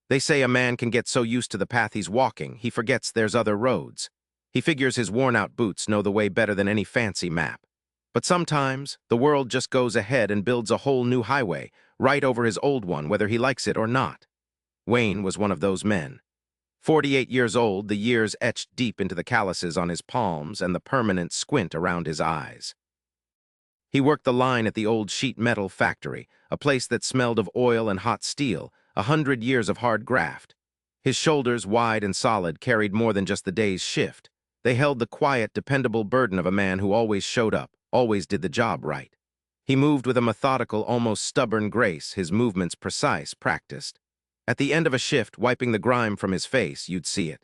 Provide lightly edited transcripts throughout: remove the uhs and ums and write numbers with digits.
They say a man can get so used to the path he's walking, he forgets there's other roads. He figures his worn-out boots know the way better than any fancy map. But sometimes, the world just goes ahead and builds a whole new highway, right over his old one, whether he likes it or not. Wayne was one of those men. 48 years old, the years etched deep into the calluses on his palms and the permanent squint around his eyes. He worked the line at the old sheet metal factory, a place that smelled of oil and hot steel, 100 years of hard graft. His shoulders, wide and solid, carried more than just the day's shift. They held the quiet, dependable burden of a man who always showed up, always did the job right. He moved with a methodical, almost stubborn grace, his movements precise, practiced. At the end of a shift, wiping the grime from his face, you'd see it.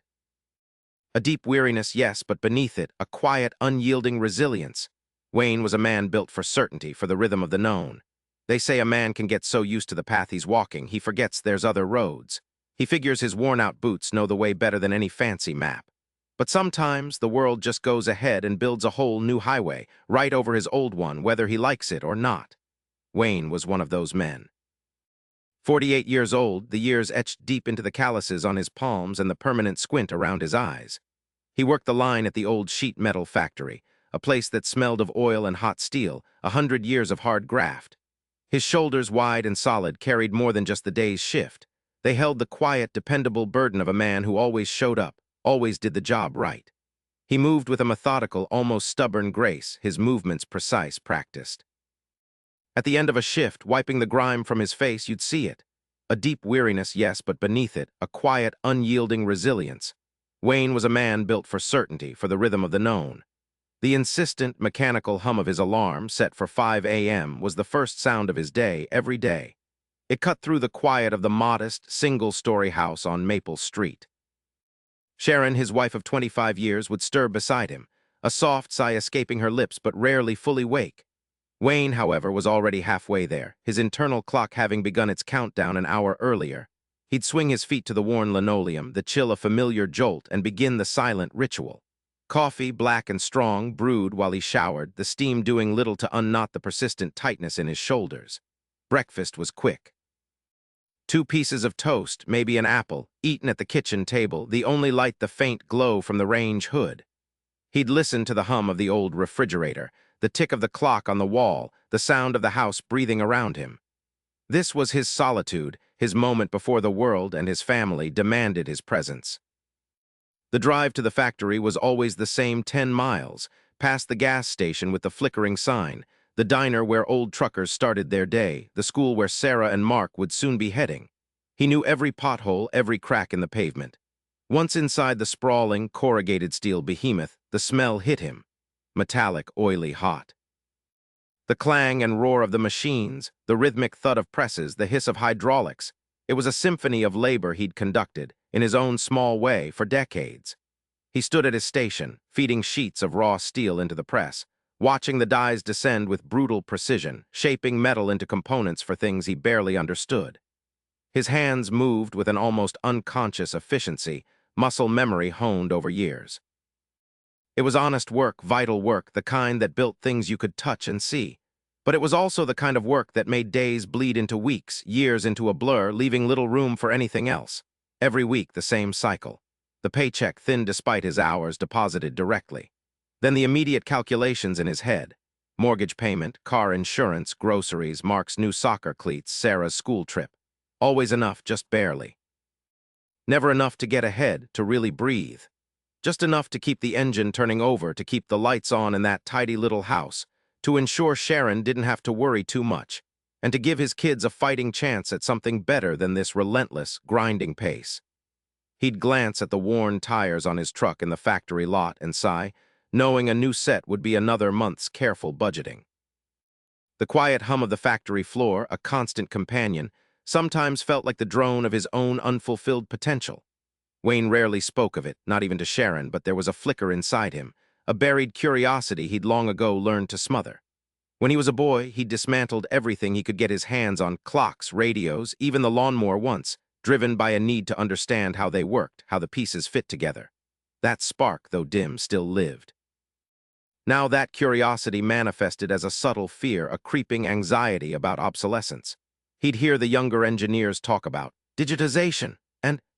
A deep weariness, yes, but beneath it, a quiet, unyielding resilience. Wayne was a man built for certainty, for the rhythm of the known. They say a man can get so used to the path he's walking, he forgets there's other roads. He figures his worn-out boots know the way better than any fancy map. But sometimes, the world just goes ahead and builds a whole new highway, right over his old one, whether he likes it or not. Wayne was one of those men. 48 years old, the years etched deep into the calluses on his palms and the permanent squint around his eyes. He worked the line at the old sheet metal factory, a place that smelled of oil and hot steel, 100 years of hard graft. His shoulders, wide and solid, carried more than just the day's shift. They held the quiet, dependable burden of a man who always showed up, always did the job right. He moved with a methodical, almost stubborn grace, his movements precise, practiced. At the end of a shift, wiping the grime from his face, you'd see it. A deep weariness, yes, but beneath it, a quiet, unyielding resilience. Wayne was a man built for certainty, for the rhythm of the known. The insistent, mechanical hum of his alarm, set for 5 a.m., was the first sound of his day, every day. It cut through the quiet of the modest, single-story house on Maple Street. Sharon, his wife of 25 years, would stir beside him, a soft sigh escaping her lips but rarely fully wake. Wayne, however, was already halfway there, his internal clock having begun its countdown an hour earlier. He'd swing his feet to the worn linoleum, the chill a familiar jolt, and begin the silent ritual. Coffee, black and strong, brewed while he showered, the steam doing little to unknot the persistent tightness in his shoulders. Breakfast was quick. 2 pieces of toast, maybe an apple, eaten at the kitchen table, the only light the faint glow from the range hood. He'd listen to the hum of the old refrigerator, the tick of the clock on the wall, the sound of the house breathing around him. This was his solitude, his moment before the world and his family demanded his presence. The drive to the factory was always the same 10 miles, past the gas station with the flickering sign, the diner where old truckers started their day, the school where Sarah and Mark would soon be heading. He knew every pothole, every crack in the pavement. Once inside the sprawling, corrugated steel behemoth, the smell hit him. Metallic, oily, hot. The clang and roar of the machines, the rhythmic thud of presses, the hiss of hydraulics. It was a symphony of labor he'd conducted, in his own small way, for decades. He stood at his station, feeding sheets of raw steel into the press, watching the dies descend with brutal precision, shaping metal into components for things he barely understood. His hands moved with an almost unconscious efficiency, muscle memory honed over years. It was honest work, vital work, the kind that built things you could touch and see. But it was also the kind of work that made days bleed into weeks, years into a blur, leaving little room for anything else. Every week, the same cycle. The paycheck thin despite his hours, deposited directly. Then the immediate calculations in his head. Mortgage payment, car insurance, groceries, Mark's new soccer cleats, Sarah's school trip. Always enough, just barely. Never enough to get ahead, to really breathe. Just enough to keep the engine turning over, to keep the lights on in that tidy little house, to ensure Sharon didn't have to worry too much, and to give his kids a fighting chance at something better than this relentless, grinding pace. He'd glance at the worn tires on his truck in the factory lot and sigh, knowing a new set would be another month's careful budgeting. The quiet hum of the factory floor, a constant companion, sometimes felt like the drone of his own unfulfilled potential. Wayne rarely spoke of it, not even to Sharon, but there was a flicker inside him, a buried curiosity he'd long ago learned to smother. When he was a boy, he'd dismantled everything he could get his hands on, clocks, radios, even the lawnmower once, driven by a need to understand how they worked, how the pieces fit together. That spark, though dim, still lived. Now that curiosity manifested as a subtle fear, a creeping anxiety about obsolescence. He'd hear the younger engineers talk about digitization,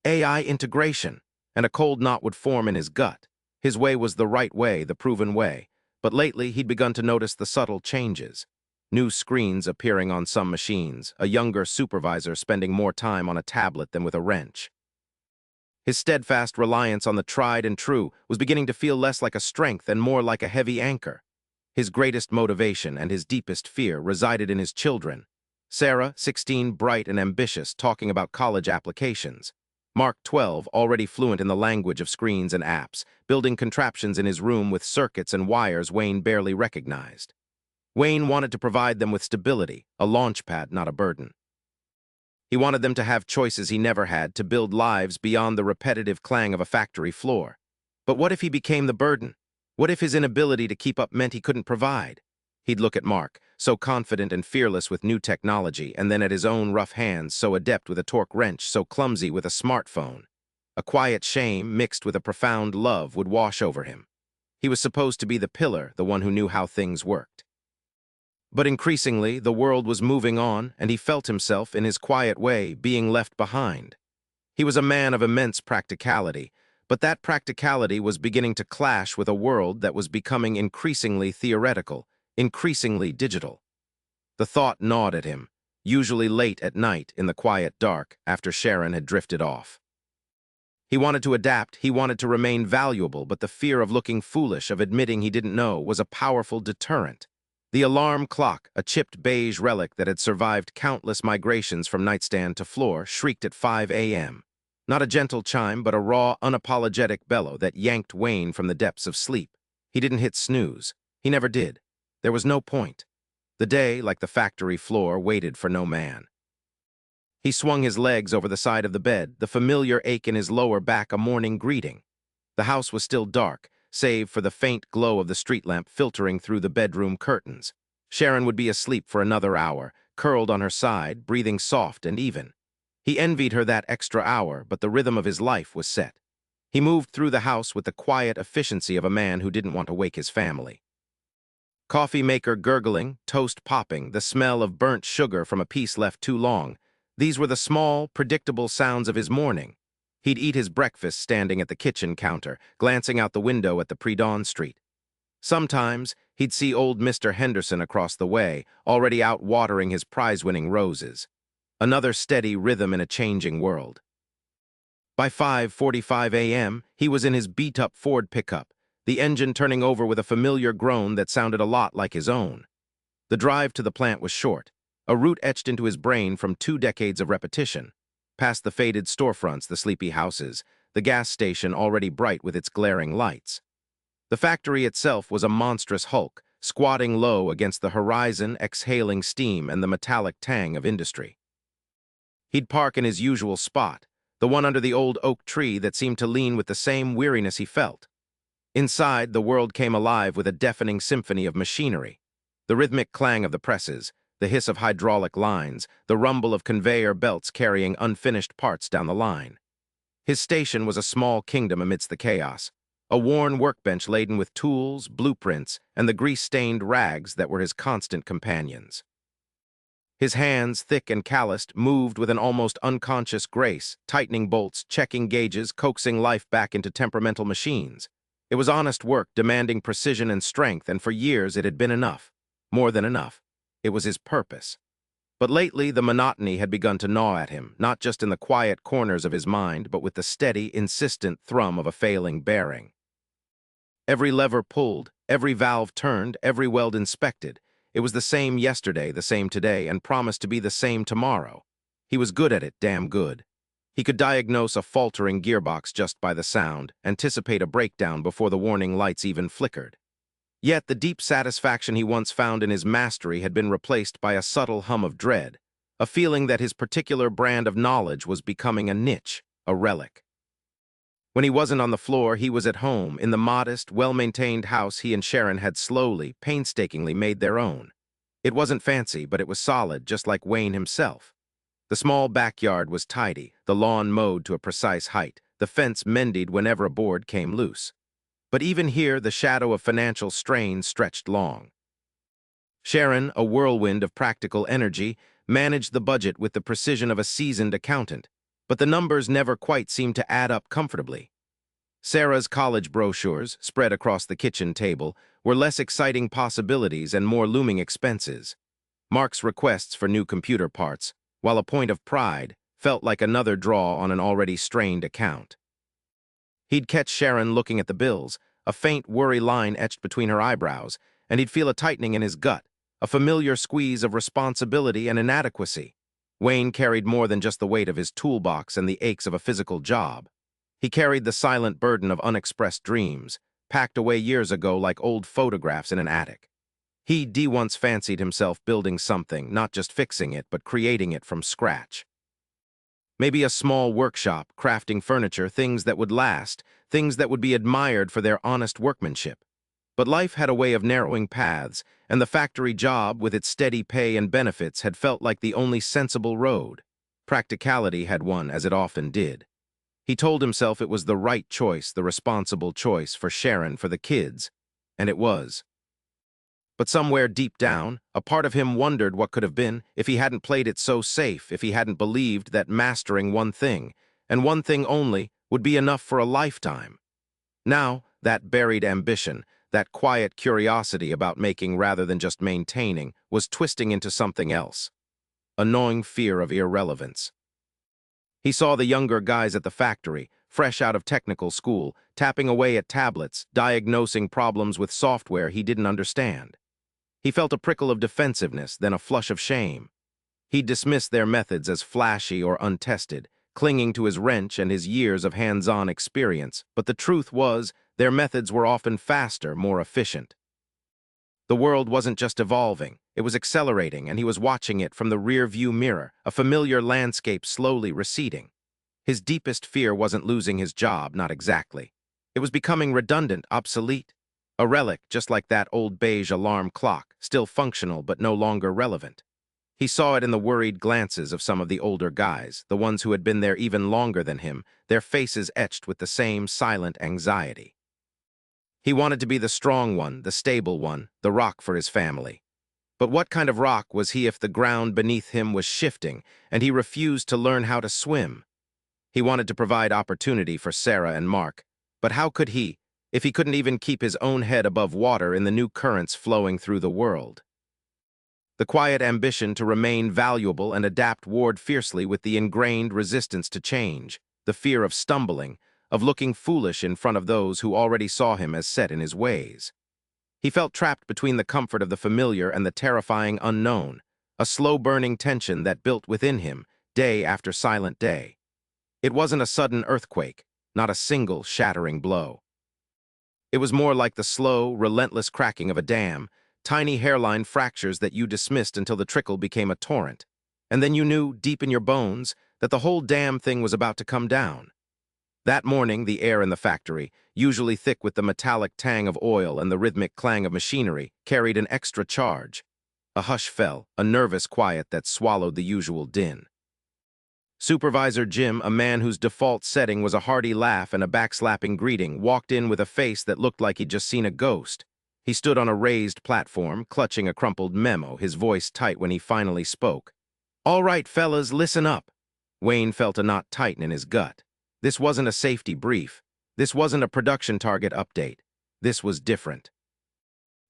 AI integration, and a cold knot would form in his gut. His way was the right way, the proven way, but lately he'd begun to notice the subtle changes. New screens appearing on some machines, a younger supervisor spending more time on a tablet than with a wrench. His steadfast reliance on the tried and true was beginning to feel less like a strength and more like a heavy anchor. His greatest motivation and his deepest fear resided in his children. Sarah, 16, bright and ambitious, talking about college applications. Mark, 12, already fluent in the language of screens and apps, building contraptions in his room with circuits and wires Wayne barely recognized. Wayne wanted to provide them with stability, a launch pad, not a burden. He wanted them to have choices he never had, to build lives beyond the repetitive clang of a factory floor. But what if he became the burden? What if his inability to keep up meant he couldn't provide? He'd look at Mark, so confident and fearless with new technology, and then at his own rough hands, so adept with a torque wrench, so clumsy with a smartphone. A quiet shame mixed with a profound love would wash over him. He was supposed to be the pillar, the one who knew how things worked. But increasingly, the world was moving on, and he felt himself, in his quiet way, being left behind. He was a man of immense practicality, but that practicality was beginning to clash with a world that was becoming increasingly theoretical, increasingly digital. The thought gnawed at him, usually late at night in the quiet dark after Sharon had drifted off. He wanted to adapt, he wanted to remain valuable, but the fear of looking foolish, of admitting he didn't know, was a powerful deterrent. The alarm clock, a chipped beige relic that had survived countless migrations from nightstand to floor, shrieked at 5 a.m. Not a gentle chime, but a raw, unapologetic bellow that yanked Wayne from the depths of sleep. He didn't hit snooze. He never did. There was no point. The day, like the factory floor, waited for no man. He swung his legs over the side of the bed, the familiar ache in his lower back a morning greeting. The house was still dark, save for the faint glow of the street lamp filtering through the bedroom curtains. Sharon would be asleep for another hour, curled on her side, breathing soft and even. He envied her that extra hour, but the rhythm of his life was set. He moved through the house with the quiet efficiency of a man who didn't want to wake his family. Coffee maker gurgling, toast popping, the smell of burnt sugar from a piece left too long. These were the small, predictable sounds of his morning. He'd eat his breakfast standing at the kitchen counter, glancing out the window at the pre-dawn street. Sometimes, he'd see old Mr. Henderson across the way, already out watering his prize-winning roses. Another steady rhythm in a changing world. By 5:45 a.m., he was in his beat-up Ford pickup, the engine turning over with a familiar groan that sounded a lot like his own. The drive to the plant was short, a route etched into his brain from 2 decades of repetition. Past the faded storefronts, the sleepy houses, the gas station already bright with its glaring lights. The factory itself was a monstrous hulk, squatting low against the horizon, exhaling steam and the metallic tang of industry. He'd park in his usual spot, the one under the old oak tree that seemed to lean with the same weariness he felt. Inside, the world came alive with a deafening symphony of machinery. The rhythmic clang of the presses, the hiss of hydraulic lines, the rumble of conveyor belts carrying unfinished parts down the line. His station was a small kingdom amidst the chaos, a worn workbench laden with tools, blueprints, and the grease-stained rags that were his constant companions. His hands, thick and calloused, moved with an almost unconscious grace, tightening bolts, checking gauges, coaxing life back into temperamental machines. It was honest work, demanding precision and strength, and for years it had been enough. More than enough. It was his purpose. But lately, the monotony had begun to gnaw at him, not just in the quiet corners of his mind, but with the steady, insistent thrum of a failing bearing. Every lever pulled, every valve turned, every weld inspected. It was the same yesterday, the same today, and promised to be the same tomorrow. He was good at it, damn good. He could diagnose a faltering gearbox just by the sound, anticipate a breakdown before the warning lights even flickered. Yet the deep satisfaction he once found in his mastery had been replaced by a subtle hum of dread, a feeling that his particular brand of knowledge was becoming a niche, a relic. When he wasn't on the floor, he was at home, in the modest, well-maintained house he and Sharon had slowly, painstakingly made their own. It wasn't fancy, but it was solid, just like Wayne himself. The small backyard was tidy, the lawn mowed to a precise height, the fence mended whenever a board came loose. But even here, the shadow of financial strain stretched long. Sharon, a whirlwind of practical energy, managed the budget with the precision of a seasoned accountant. but the numbers never quite seemed to add up comfortably. Sarah's college brochures, spread across the kitchen table, were less exciting possibilities and more looming expenses. Mark's requests for new computer parts, while a point of pride, felt like another draw on an already strained account. He'd catch Sharon looking at the bills, a faint worry line etched between her eyebrows, and he'd feel a tightening in his gut, a familiar squeeze of responsibility and inadequacy. Wayne carried more than just the weight of his toolbox and the aches of a physical job. He carried the silent burden of unexpressed dreams, packed away years ago like old photographs in an attic. He'd once fancied himself building something, not just fixing it, but creating it from scratch. Maybe a small workshop, crafting furniture, things that would last, things that would be admired for their honest workmanship. But life had a way of narrowing paths, and the factory job, with its steady pay and benefits, had felt like the only sensible road. Practicality had won, as it often did. He told himself it was the right choice, the responsible choice for Sharon, for the kids, and it was. But somewhere deep down, a part of him wondered what could have been if he hadn't played it so safe, if he hadn't believed that mastering one thing, and one thing only, would be enough for a lifetime. Now, that buried ambition, that quiet curiosity about making rather than just maintaining, was twisting into something else. A gnawing fear of irrelevance. He saw the younger guys at the factory, fresh out of technical school, tapping away at tablets, diagnosing problems with software he didn't understand. He felt a prickle of defensiveness, then a flush of shame. He dismissed their methods as flashy or untested, clinging to his wrench and his years of hands-on experience, but the truth was, their methods were often faster, more efficient. The world wasn't just evolving, it was accelerating, and he was watching it from the rear-view mirror, a familiar landscape slowly receding. His deepest fear wasn't losing his job, not exactly. It was becoming redundant, obsolete. A relic, just like that old beige alarm clock, still functional but no longer relevant. He saw it in the worried glances of some of the older guys, the ones who had been there even longer than him, their faces etched with the same silent anxiety. He wanted to be the strong one, the stable one, the rock for his family. But what kind of rock was he if the ground beneath him was shifting, and he refused to learn how to swim? He wanted to provide opportunity for Sarah and Mark, but how could he, if he couldn't even keep his own head above water in the new currents flowing through the world? The quiet ambition to remain valuable and adapt warred fiercely with the ingrained resistance to change, the fear of stumbling, of looking foolish in front of those who already saw him as set in his ways. He felt trapped between the comfort of the familiar and the terrifying unknown, a slow-burning tension that built within him, day after silent day. It wasn't a sudden earthquake, not a single shattering blow. It was more like the slow, relentless cracking of a dam, tiny hairline fractures that you dismissed until the trickle became a torrent. And then you knew, deep in your bones, that the whole damn thing was about to come down. That morning, the air in the factory, usually thick with the metallic tang of oil and the rhythmic clang of machinery, carried an extra charge. A hush fell, a nervous quiet that swallowed the usual din. Supervisor Jim, a man whose default setting was a hearty laugh and a backslapping greeting, walked in with a face that looked like he'd just seen a ghost. He stood on a raised platform, clutching a crumpled memo, his voice tight when he finally spoke. "All right, fellas, listen up." Wayne felt a knot tighten in his gut. This wasn't a safety brief. This wasn't a production target update. This was different.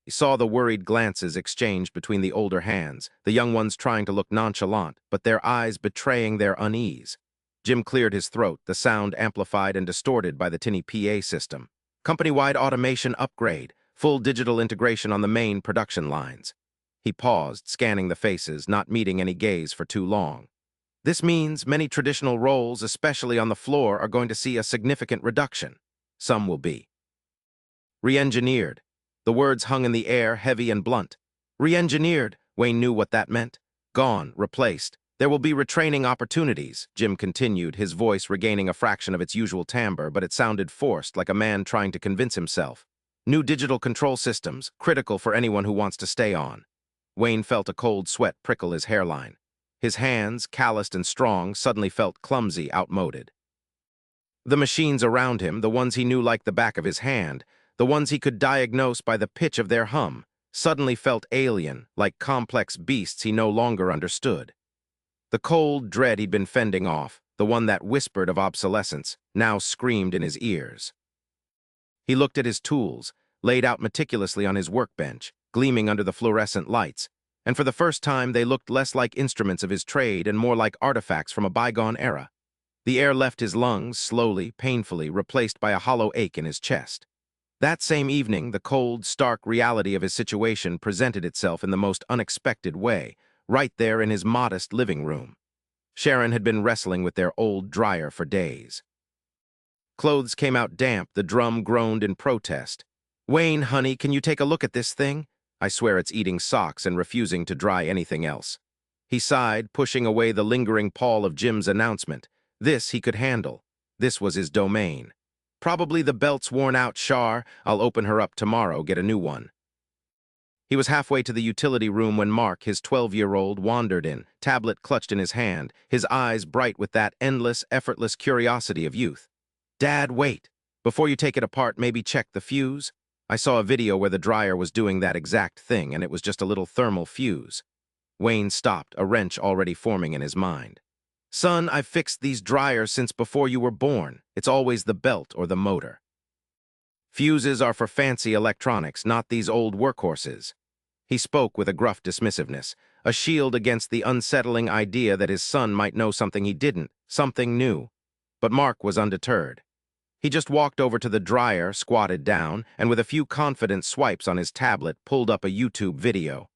He saw the worried glances exchanged between the older hands, the young ones trying to look nonchalant, but their eyes betraying their unease. Jim cleared his throat, the sound amplified and distorted by the tinny PA system. Company-wide automation upgrade, full digital integration on the main production lines. He paused, scanning the faces, not meeting any gaze for too long. This means many traditional roles, especially on the floor, are going to see a significant reduction. Some will be re-engineered. The words hung in the air, heavy and blunt. Re-engineered, Wayne knew what that meant. Gone, replaced. There will be retraining opportunities, Jim continued, his voice regaining a fraction of its usual timbre, but it sounded forced, like a man trying to convince himself. New digital control systems, critical for anyone who wants to stay on. Wayne felt a cold sweat prickle his hairline. His hands, calloused and strong, suddenly felt clumsy, outmoded. The machines around him, the ones he knew like the back of his hand, the ones he could diagnose by the pitch of their hum, suddenly felt alien, like complex beasts he no longer understood. The cold dread he'd been fending off, the one that whispered of obsolescence, now screamed in his ears. He looked at his tools, laid out meticulously on his workbench, gleaming under the fluorescent lights, and for the first time they looked less like instruments of his trade and more like artifacts from a bygone era. The air left his lungs, slowly, painfully, replaced by a hollow ache in his chest. That same evening, the cold, stark reality of his situation presented itself in the most unexpected way, right there in his modest living room. Sharon had been wrestling with their old dryer for days. Clothes came out damp, the drum groaned in protest. "Wayne, honey, can you take a look at this thing? I swear it's eating socks and refusing to dry anything else." He sighed, pushing away the lingering pall of Jim's announcement. This he could handle. This was his domain. "Probably the belt's worn out, Shar. I'll open her up tomorrow, get a new one." He was halfway to the utility room when Mark, his 12-year-old, wandered in, tablet clutched in his hand, his eyes bright with that endless, effortless curiosity of youth. "Dad, wait. Before you take it apart, maybe check the fuse? I saw a video where the dryer was doing that exact thing, and it was just a little thermal fuse." Wayne stopped, a wrench already forming in his mind. "Son, I've fixed these dryers since before you were born. It's always the belt or the motor. Fuses are for fancy electronics, not these old workhorses." He spoke with a gruff dismissiveness, a shield against the unsettling idea that his son might know something he didn't, something new. But Mark was undeterred. He just walked over to the dryer, squatted down, and with a few confident swipes on his tablet, pulled up a YouTube video.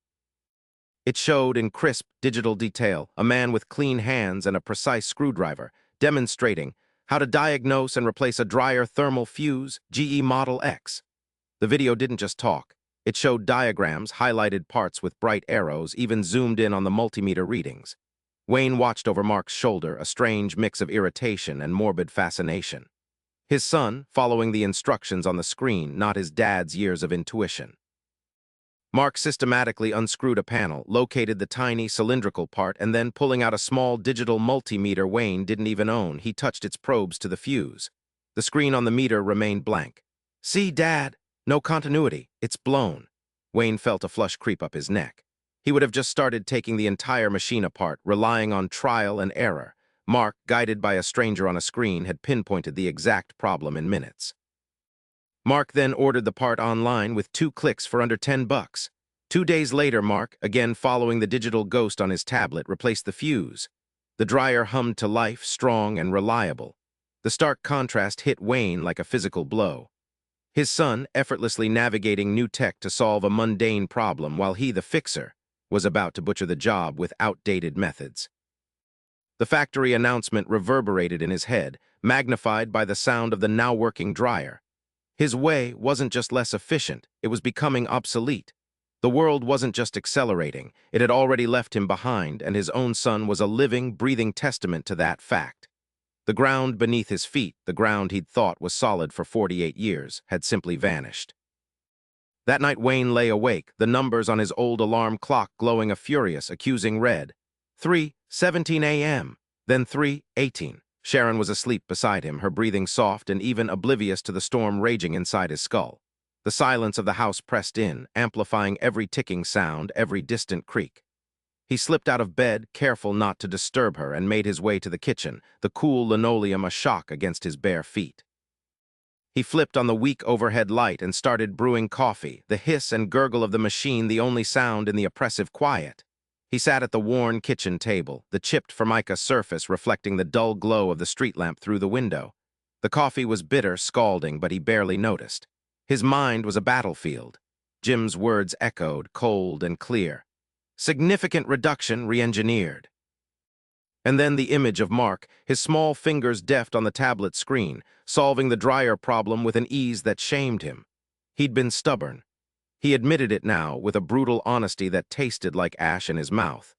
It showed in crisp digital detail a man with clean hands and a precise screwdriver, demonstrating how to diagnose and replace a dryer thermal fuse, GE Model X. The video didn't just talk. It showed diagrams, highlighted parts with bright arrows, even zoomed in on the multimeter readings. Wayne watched over Mark's shoulder, a strange mix of irritation and morbid fascination. His son, following the instructions on the screen, not his dad's years of intuition. Mark systematically unscrewed a panel, located the tiny cylindrical part, and then, pulling out a small digital multimeter Wayne didn't even own, he touched its probes to the fuse. The screen on the meter remained blank. "See, Dad? No continuity. It's blown." Wayne felt a flush creep up his neck. He would have just started taking the entire machine apart, relying on trial and error. Mark, guided by a stranger on a screen, had pinpointed the exact problem in minutes. Mark then ordered the part online with 2 clicks for under $10. 2 days later, Mark, again following the digital ghost on his tablet, replaced the fuse. The dryer hummed to life, strong and reliable. The stark contrast hit Wayne like a physical blow. His son, effortlessly navigating new tech to solve a mundane problem, while he, the fixer, was about to butcher the job with outdated methods. The factory announcement reverberated in his head, magnified by the sound of the now-working dryer. His way wasn't just less efficient, it was becoming obsolete. The world wasn't just accelerating, it had already left him behind, and his own son was a living, breathing testament to that fact. The ground beneath his feet, the ground he'd thought was solid for 48 years, had simply vanished. That night Wayne lay awake, the numbers on his old alarm clock glowing a furious, accusing red. 3:17 a.m., then 3:18. Sharon was asleep beside him, her breathing soft and even oblivious to the storm raging inside his skull. The silence of the house pressed in, amplifying every ticking sound, every distant creak. He slipped out of bed, careful not to disturb her, and made his way to the kitchen, the cool linoleum a shock against his bare feet. He flipped on the weak overhead light and started brewing coffee, the hiss and gurgle of the machine the only sound in the oppressive quiet. He sat at the worn kitchen table, the chipped formica surface reflecting the dull glow of the street lamp through the window. The coffee was bitter, scalding, but he barely noticed. His mind was a battlefield. Jim's words echoed, cold and clear. Significant reduction re-engineered. And then the image of Mark, his small fingers deft on the tablet screen, solving the dryer problem with an ease that shamed him. He'd been stubborn. He admitted it now, with a brutal honesty that tasted like ash in his mouth.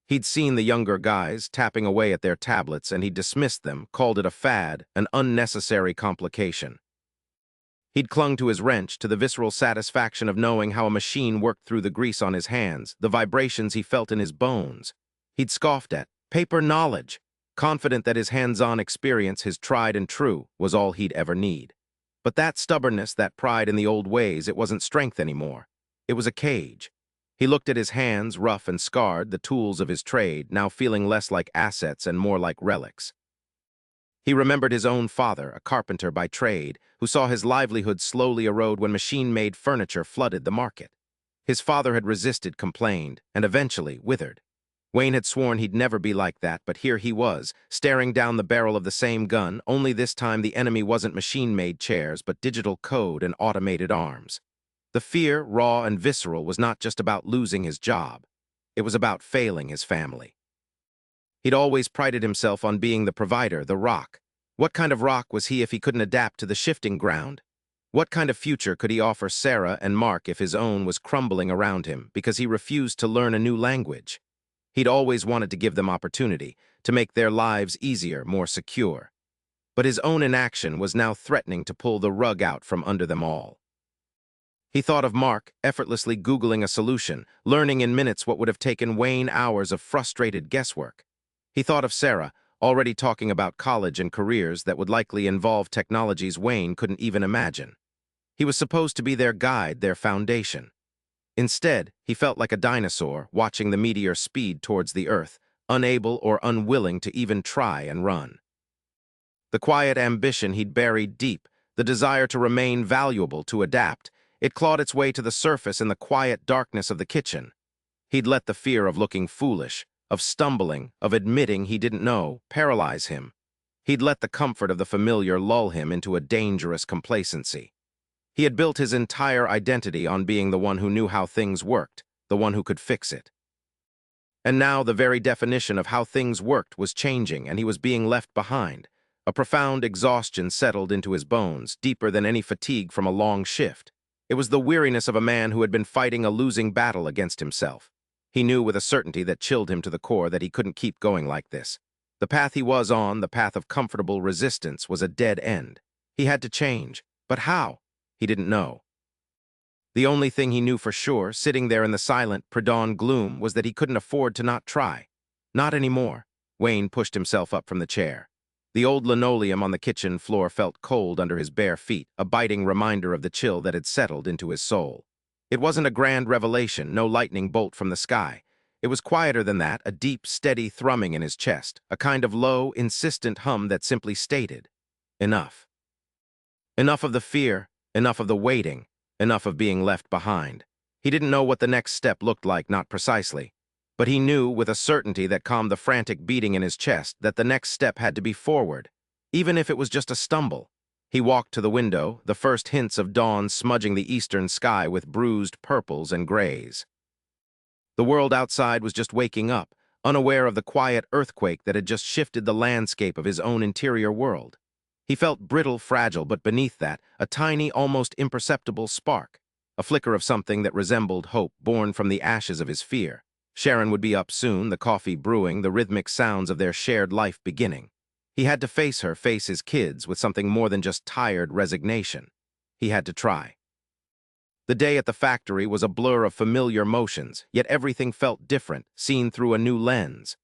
He'd seen the younger guys tapping away at their tablets, and he dismissed them, called it a fad, an unnecessary complication. He'd clung to his wrench, to the visceral satisfaction of knowing how a machine worked through the grease on his hands, the vibrations he felt in his bones. He'd scoffed at paper knowledge, confident that his hands-on experience, his tried and true, was all he'd ever need. But that stubbornness, that pride in the old ways, it wasn't strength anymore. It was a cage. He looked at his hands, rough and scarred, the tools of his trade, now feeling less like assets and more like relics. He remembered his own father, a carpenter by trade, who saw his livelihood slowly erode when machine-made furniture flooded the market. His father had resisted, complained, and eventually withered. Wayne had sworn he'd never be like that, but here he was, staring down the barrel of the same gun, only this time the enemy wasn't machine-made chairs, but digital code and automated arms. The fear, raw and visceral, was not just about losing his job. It was about failing his family. He'd always prided himself on being the provider, the rock. What kind of rock was he if he couldn't adapt to the shifting ground? What kind of future could he offer Sarah and Mark if his own was crumbling around him because he refused to learn a new language? He'd always wanted to give them opportunity, to make their lives easier, more secure. But his own inaction was now threatening to pull the rug out from under them all. He thought of Mark, effortlessly Googling a solution, learning in minutes what would have taken Wayne hours of frustrated guesswork. He thought of Sarah, already talking about college and careers that would likely involve technologies Wayne couldn't even imagine. He was supposed to be their guide, their foundation. Instead, he felt like a dinosaur watching the meteor speed towards the Earth, unable or unwilling to even try and run. The quiet ambition he'd buried deep, the desire to remain valuable, to adapt, it clawed its way to the surface in the quiet darkness of the kitchen. He'd let the fear of looking foolish, of stumbling, of admitting he didn't know, paralyze him. He'd let the comfort of the familiar lull him into a dangerous complacency. He had built his entire identity on being the one who knew how things worked, the one who could fix it. And now the very definition of how things worked was changing, and he was being left behind. A profound exhaustion settled into his bones, deeper than any fatigue from a long shift. It was the weariness of a man who had been fighting a losing battle against himself. He knew with a certainty that chilled him to the core that he couldn't keep going like this. The path he was on, the path of comfortable resistance, was a dead end. He had to change. But how? He didn't know. The only thing he knew for sure, sitting there in the silent, pre-dawn gloom, was that he couldn't afford to not try. Not anymore. Wayne pushed himself up from the chair. The old linoleum on the kitchen floor felt cold under his bare feet, a biting reminder of the chill that had settled into his soul. It wasn't a grand revelation, no lightning bolt from the sky. It was quieter than that, a deep, steady thrumming in his chest, a kind of low, insistent hum that simply stated, enough. Enough of the fear, enough of the waiting, enough of being left behind. He didn't know what the next step looked like, not precisely. But he knew, with a certainty that calmed the frantic beating in his chest, that the next step had to be forward, even if it was just a stumble. He walked to the window, the first hints of dawn smudging the eastern sky with bruised purples and grays. The world outside was just waking up, unaware of the quiet earthquake that had just shifted the landscape of his own interior world. He felt brittle, fragile, but beneath that, a tiny, almost imperceptible spark, a flicker of something that resembled hope born from the ashes of his fear. Sharon would be up soon, the coffee brewing, the rhythmic sounds of their shared life beginning. He had to face her, face his kids, with something more than just tired resignation. He had to try. The day at the factory was a blur of familiar motions, yet everything felt different, seen through a new lens.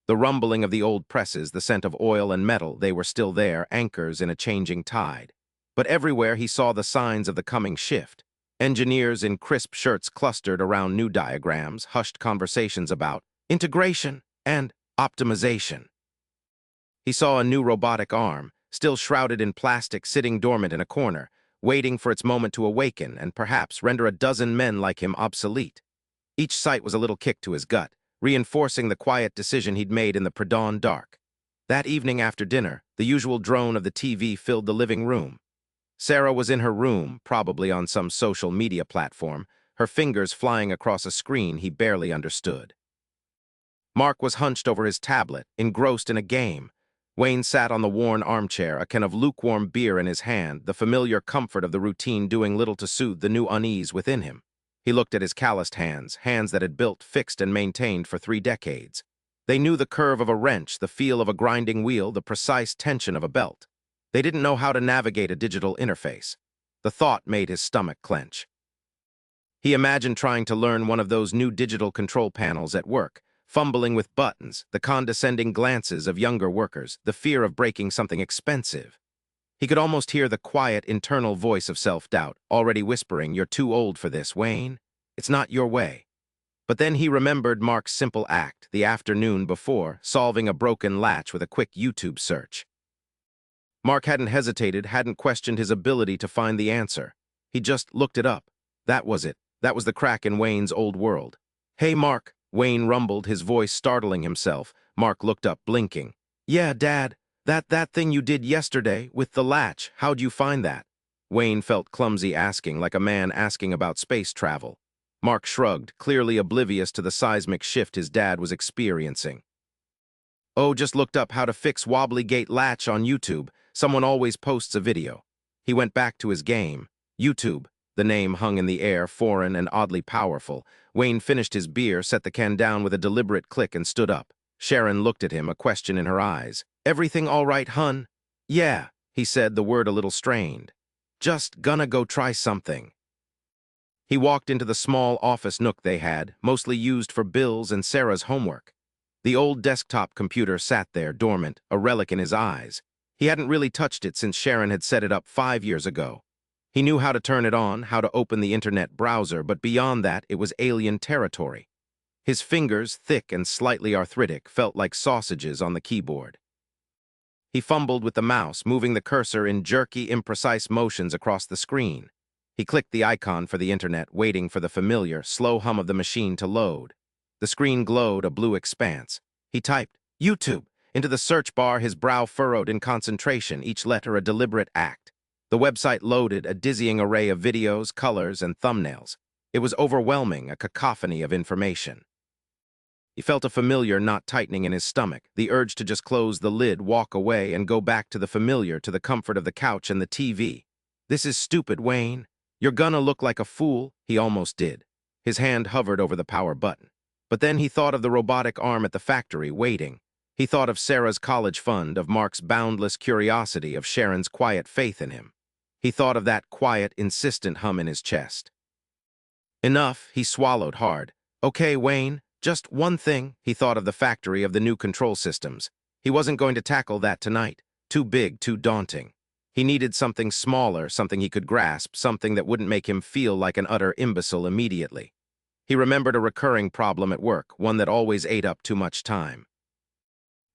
The rumbling of the old presses, the scent of oil and metal, they were still there, anchors in a changing tide. But everywhere he saw the signs of the coming shift. Engineers in crisp shirts clustered around new diagrams, hushed conversations about integration and optimization. He saw a new robotic arm, still shrouded in plastic, sitting dormant in a corner, waiting for its moment to awaken and perhaps render a dozen men like him obsolete. Each sight was a little kick to his gut, reinforcing the quiet decision he'd made in the pre-dawn dark. That evening after dinner, the usual drone of the TV filled the living room. Sarah was in her room, probably on some social media platform, her fingers flying across a screen he barely understood. Mark was hunched over his tablet, engrossed in a game. Wayne sat on the worn armchair, a can of lukewarm beer in his hand, the familiar comfort of the routine doing little to soothe the new unease within him. He looked at his calloused hands, hands that had built, fixed, and maintained for 3 decades. They knew the curve of a wrench, the feel of a grinding wheel, the precise tension of a belt. They didn't know how to navigate a digital interface. The thought made his stomach clench. He imagined trying to learn one of those new digital control panels at work, fumbling with buttons, the condescending glances of younger workers, the fear of breaking something expensive. He could almost hear the quiet, internal voice of self-doubt, already whispering, "You're too old for this, Wayne. It's not your way." But then he remembered Mark's simple act, the afternoon before, solving a broken latch with a quick YouTube search. Mark hadn't hesitated, hadn't questioned his ability to find the answer. He just looked it up. That was it. That was the crack in Wayne's old world. "Hey, Mark," Wayne rumbled, his voice startling himself. Mark looked up, blinking. "Yeah, Dad, that thing you did yesterday, with the latch, how'd you find that?" Wayne felt clumsy asking, like a man asking about space travel. Mark shrugged, clearly oblivious to the seismic shift his dad was experiencing. "Oh, just looked up how to fix wobbly gate latch on YouTube. Someone always posts a video." He went back to his game. YouTube. The name hung in the air, foreign and oddly powerful. Wayne finished his beer, set the can down with a deliberate click, and stood up. Sharon looked at him, a question in her eyes. "Everything all right, hun?" "Yeah," he said, the word a little strained. "Just gonna go try something." He walked into the small office nook they had, mostly used for Bill's and Sarah's homework. The old desktop computer sat there, dormant, a relic in his eyes. He hadn't really touched it since Sharon had set it up 5 years ago. He knew how to turn it on, how to open the internet browser, but beyond that, it was alien territory. His fingers, thick and slightly arthritic, felt like sausages on the keyboard. He fumbled with the mouse, moving the cursor in jerky, imprecise motions across the screen. He clicked the icon for the internet, waiting for the familiar, slow hum of the machine to load. The screen glowed, a blue expanse. He typed, "YouTube," into the search bar, his brow furrowed in concentration, each letter a deliberate act. The website loaded, a dizzying array of videos, colors, and thumbnails. It was overwhelming, a cacophony of information. He felt a familiar knot tightening in his stomach, the urge to just close the lid, walk away, and go back to the familiar, to the comfort of the couch and the TV. "This is stupid, Wayne. You're gonna look like a fool." He almost did. His hand hovered over the power button. But then he thought of the robotic arm at the factory, waiting. He thought of Sarah's college fund, of Mark's boundless curiosity, of Sharon's quiet faith in him. He thought of that quiet, insistent hum in his chest. Enough, he swallowed hard. "Okay, Wayne, just one thing." He thought of the factory, of the new control systems. He wasn't going to tackle that tonight. Too big, too daunting. He needed something smaller, something he could grasp, something that wouldn't make him feel like an utter imbecile immediately. He remembered a recurring problem at work, one that always ate up too much time.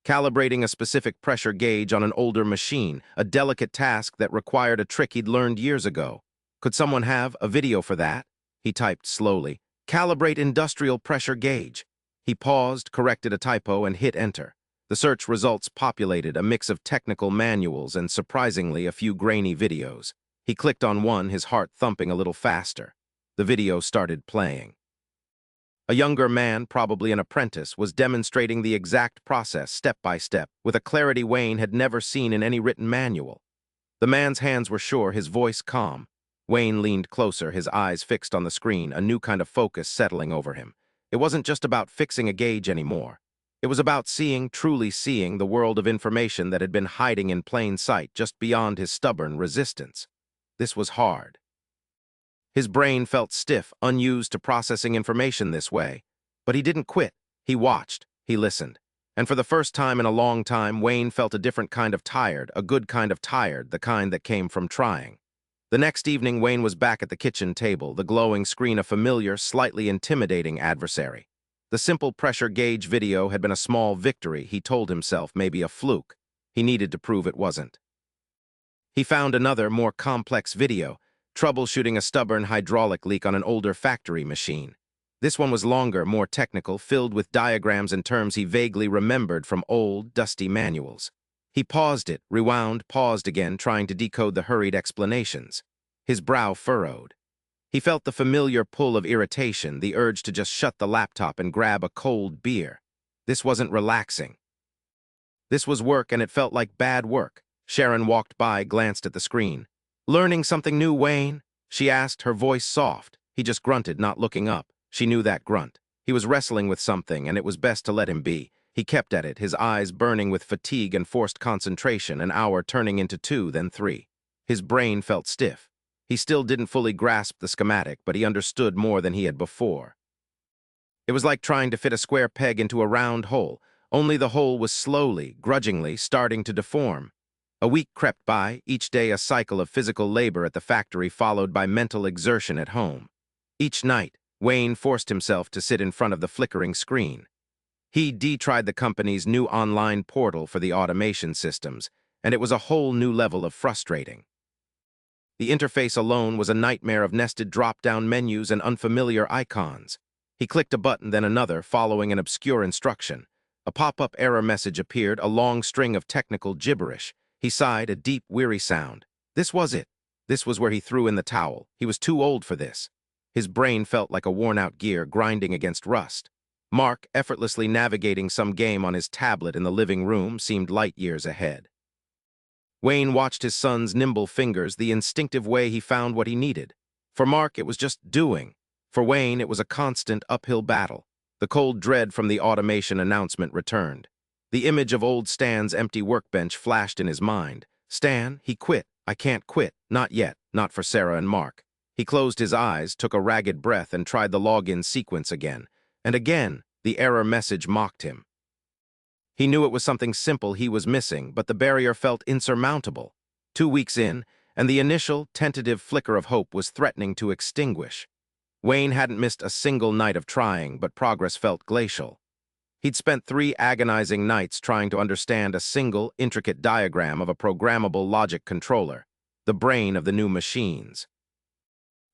Calibrating a specific pressure gauge on an older machine, a delicate task that required a trick he'd learned years ago. Could someone have a video for that? He typed slowly. "Calibrate industrial pressure gauge." He paused, corrected a typo, and hit enter. The search results populated, a mix of technical manuals and, surprisingly, a few grainy videos. He clicked on one, his heart thumping a little faster. The video started playing. A younger man, probably an apprentice, was demonstrating the exact process, step by step, with a clarity Wayne had never seen in any written manual. The man's hands were sure, his voice calm. Wayne leaned closer, his eyes fixed on the screen, a new kind of focus settling over him. It wasn't just about fixing a gauge anymore. It was about seeing, truly seeing, the world of information that had been hiding in plain sight just beyond his stubborn resistance. This was hard. His brain felt stiff, unused to processing information this way. But he didn't quit. He watched. He listened. And for the first time in a long time, Wayne felt a different kind of tired, a good kind of tired, the kind that came from trying. The next evening, Wayne was back at the kitchen table, the glowing screen a familiar, slightly intimidating adversary. The simple pressure gauge video had been a small victory, he told himself, maybe a fluke. He needed to prove it wasn't. He found another, more complex video, troubleshooting a stubborn hydraulic leak on an older factory machine. This one was longer, more technical, filled with diagrams and terms he vaguely remembered from old, dusty manuals. He paused it, rewound, paused again, trying to decode the hurried explanations. His brow furrowed. He felt the familiar pull of irritation, the urge to just shut the laptop and grab a cold beer. This wasn't relaxing. This was work, and it felt like bad work. Sharon walked by, glanced at the screen. "Learning something new, Wayne?" she asked, her voice soft. He just grunted, not looking up. She knew that grunt. He was wrestling with something, and it was best to let him be. He kept at it, his eyes burning with fatigue and forced concentration, an hour turning into 2, then 3. His brain felt stiff. He still didn't fully grasp the schematic, but he understood more than he had before. It was like trying to fit a square peg into a round hole, only the hole was slowly, grudgingly, starting to deform. A week crept by, each day a cycle of physical labor at the factory followed by mental exertion at home. Each night, Wayne forced himself to sit in front of the flickering screen. He tried the company's new online portal for the automation systems, and it was a whole new level of frustrating. The interface alone was a nightmare of nested drop-down menus and unfamiliar icons. He clicked a button, then another, following an obscure instruction. A pop-up error message appeared, a long string of technical gibberish. He sighed, a deep, weary sound. This was it. This was where he threw in the towel. He was too old for this. His brain felt like a worn-out gear grinding against rust. Mark, effortlessly navigating some game on his tablet in the living room, seemed light years ahead. Wayne watched his son's nimble fingers, the instinctive way he found what he needed. For Mark, it was just doing. For Wayne, it was a constant uphill battle. The cold dread from the automation announcement returned. The image of old Stan's empty workbench flashed in his mind. Stan, he quit. I can't quit. Not yet. Not for Sarah and Mark. He closed his eyes, took a ragged breath, and tried the login sequence again. And again, the error message mocked him. He knew it was something simple he was missing, but the barrier felt insurmountable. 2 weeks in, and the initial, tentative flicker of hope was threatening to extinguish. Wayne hadn't missed a single night of trying, but progress felt glacial. He'd spent 3 agonizing nights trying to understand a single, intricate diagram of a programmable logic controller, the brain of the new machines.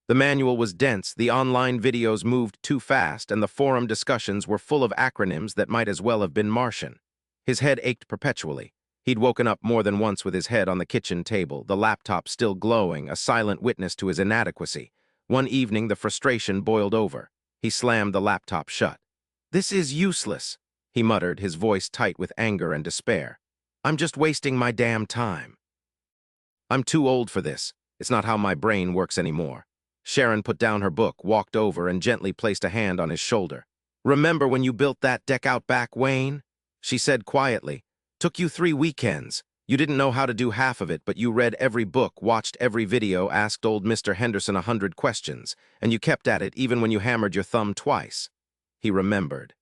The manual was dense, the online videos moved too fast, and the forum discussions were full of acronyms that might as well have been Martian. His head ached perpetually. He'd woken up more than once with his head on the kitchen table, the laptop still glowing, a silent witness to his inadequacy. One evening, the frustration boiled over. He slammed the laptop shut. "This is useless," he muttered, his voice tight with anger and despair. "I'm just wasting my damn time. I'm too old for this. It's not how my brain works anymore." Sharon put down her book, walked over, and gently placed a hand on his shoulder. "Remember when you built that deck out back, Wayne?" She said quietly. "Took you 3 weekends. You didn't know how to do half of it, but you read every book, watched every video, asked old Mr. Henderson 100 questions, and you kept at it even when you hammered your thumb twice." He remembered.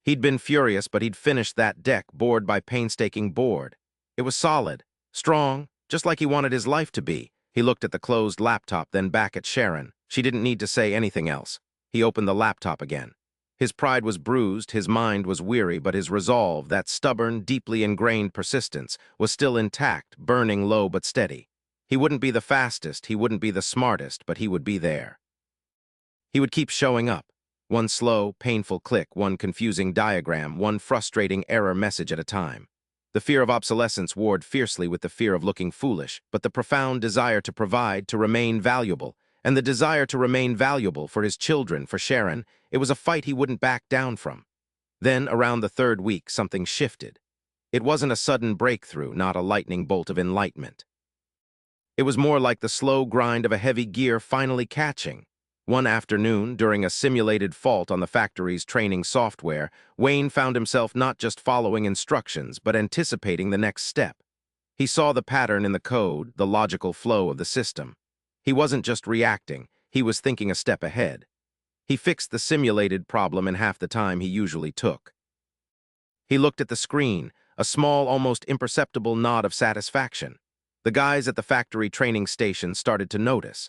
He'd been furious, but he'd finished that deck, board by painstaking board. It was solid, strong, just like he wanted his life to be. He looked at the closed laptop, then back at Sharon. She didn't need to say anything else. He opened the laptop again. His pride was bruised, his mind was weary, but his resolve, that stubborn, deeply ingrained persistence, was still intact, burning low but steady. He wouldn't be the fastest, he wouldn't be the smartest, but he would be there. He would keep showing up. One slow, painful click, one confusing diagram, one frustrating error message at a time. The fear of obsolescence warred fiercely with the fear of looking foolish, but the profound desire to provide, to remain valuable, and the desire to remain valuable for his children, for Sharon, it was a fight he wouldn't back down from. Then, around the 3rd week, something shifted. It wasn't a sudden breakthrough, not a lightning bolt of enlightenment. It was more like the slow grind of a heavy gear finally catching. One afternoon, during a simulated fault on the factory's training software, Wayne found himself not just following instructions, but anticipating the next step. He saw the pattern in the code, the logical flow of the system. He wasn't just reacting, he was thinking a step ahead. He fixed the simulated problem in half the time he usually took. He looked at the screen, a small, almost imperceptible nod of satisfaction. The guys at the factory training station started to notice.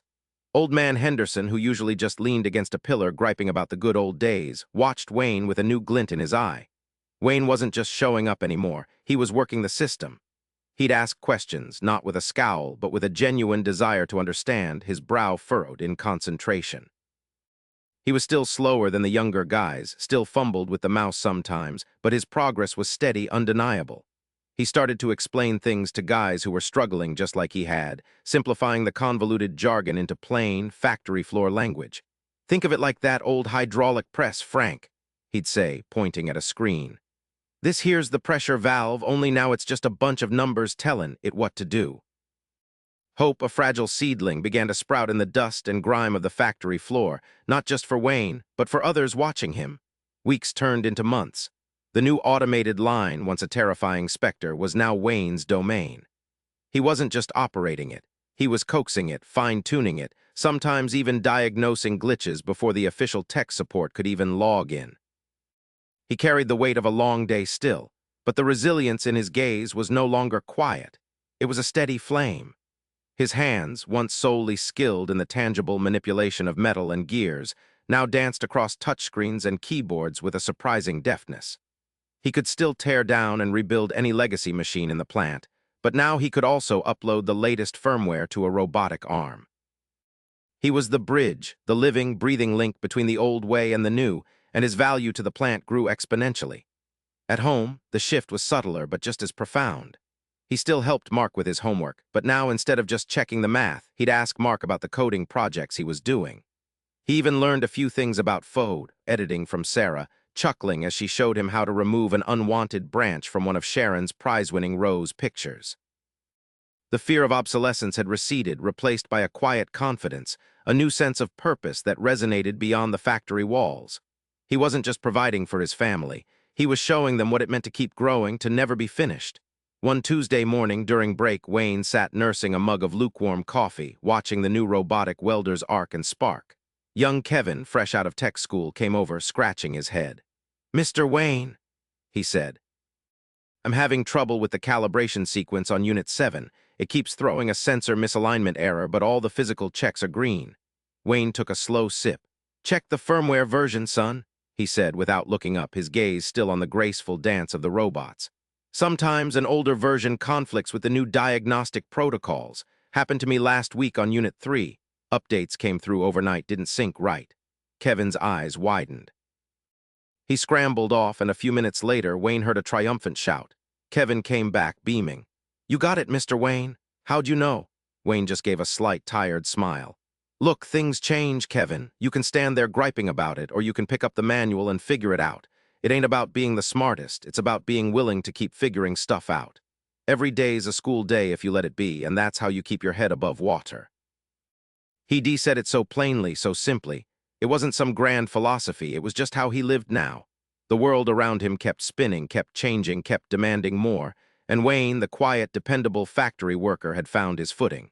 Old man Henderson, who usually just leaned against a pillar griping about the good old days, watched Wayne with a new glint in his eye. Wayne wasn't just showing up anymore, he was working the system. He'd ask questions, not with a scowl, but with a genuine desire to understand, his brow furrowed in concentration. He was still slower than the younger guys, still fumbled with the mouse sometimes, but his progress was steady, undeniable. He started to explain things to guys who were struggling just like he had, simplifying the convoluted jargon into plain, factory-floor language. "Think of it like that old hydraulic press, Frank," he'd say, pointing at a screen. "This here's the pressure valve, only now it's just a bunch of numbers telling it what to do." Hope, a fragile seedling, began to sprout in the dust and grime of the factory floor, not just for Wayne, but for others watching him. Weeks turned into months. The new automated line, once a terrifying specter, was now Wayne's domain. He wasn't just operating it. He was coaxing it, fine-tuning it, sometimes even diagnosing glitches before the official tech support could even log in. He carried the weight of a long day still, but the resilience in his gaze was no longer quiet. It was a steady flame. His hands, once solely skilled in the tangible manipulation of metal and gears, now danced across touchscreens and keyboards with a surprising deftness. He could still tear down and rebuild any legacy machine in the plant, but now he could also upload the latest firmware to a robotic arm. He was the bridge, the living, breathing link between the old way and the new, and his value to the plant grew exponentially. At home, the shift was subtler but just as profound. He still helped Mark with his homework, but now instead of just checking the math, he'd ask Mark about the coding projects he was doing. He even learned a few things about Fode, editing from Sarah, chuckling as she showed him how to remove an unwanted branch from one of Sharon's prize-winning Rose pictures. The fear of obsolescence had receded, replaced by a quiet confidence, a new sense of purpose that resonated beyond the factory walls. He wasn't just providing for his family. He was showing them what it meant to keep growing, to never be finished. One Tuesday morning during break, Wayne sat nursing a mug of lukewarm coffee, watching the new robotic welder's arc and spark. Young Kevin, fresh out of tech school, came over, scratching his head. "Mr. Wayne," he said, "I'm having trouble with the calibration sequence on Unit 7. It keeps throwing a sensor misalignment error, but all the physical checks are green." Wayne took a slow sip. "Check the firmware version, son," he said without looking up, his gaze still on the graceful dance of the robots. "Sometimes an older version conflicts with the new diagnostic protocols. Happened to me last week on Unit 3. Updates came through overnight, didn't sync right." Kevin's eyes widened. He scrambled off, and a few minutes later, Wayne heard a triumphant shout. Kevin came back, beaming. "You got it, Mr. Wayne. How'd you know?" Wayne just gave a slight, tired smile. "Look, things change, Kevin. You can stand there griping about it, or you can pick up the manual and figure it out. It ain't about being the smartest. It's about being willing to keep figuring stuff out. Every day's a school day if you let it be, and that's how you keep your head above water." He said it so plainly, so simply. It wasn't some grand philosophy, it was just how he lived now. The world around him kept spinning, kept changing, kept demanding more, and Wayne, the quiet, dependable factory worker, had found his footing.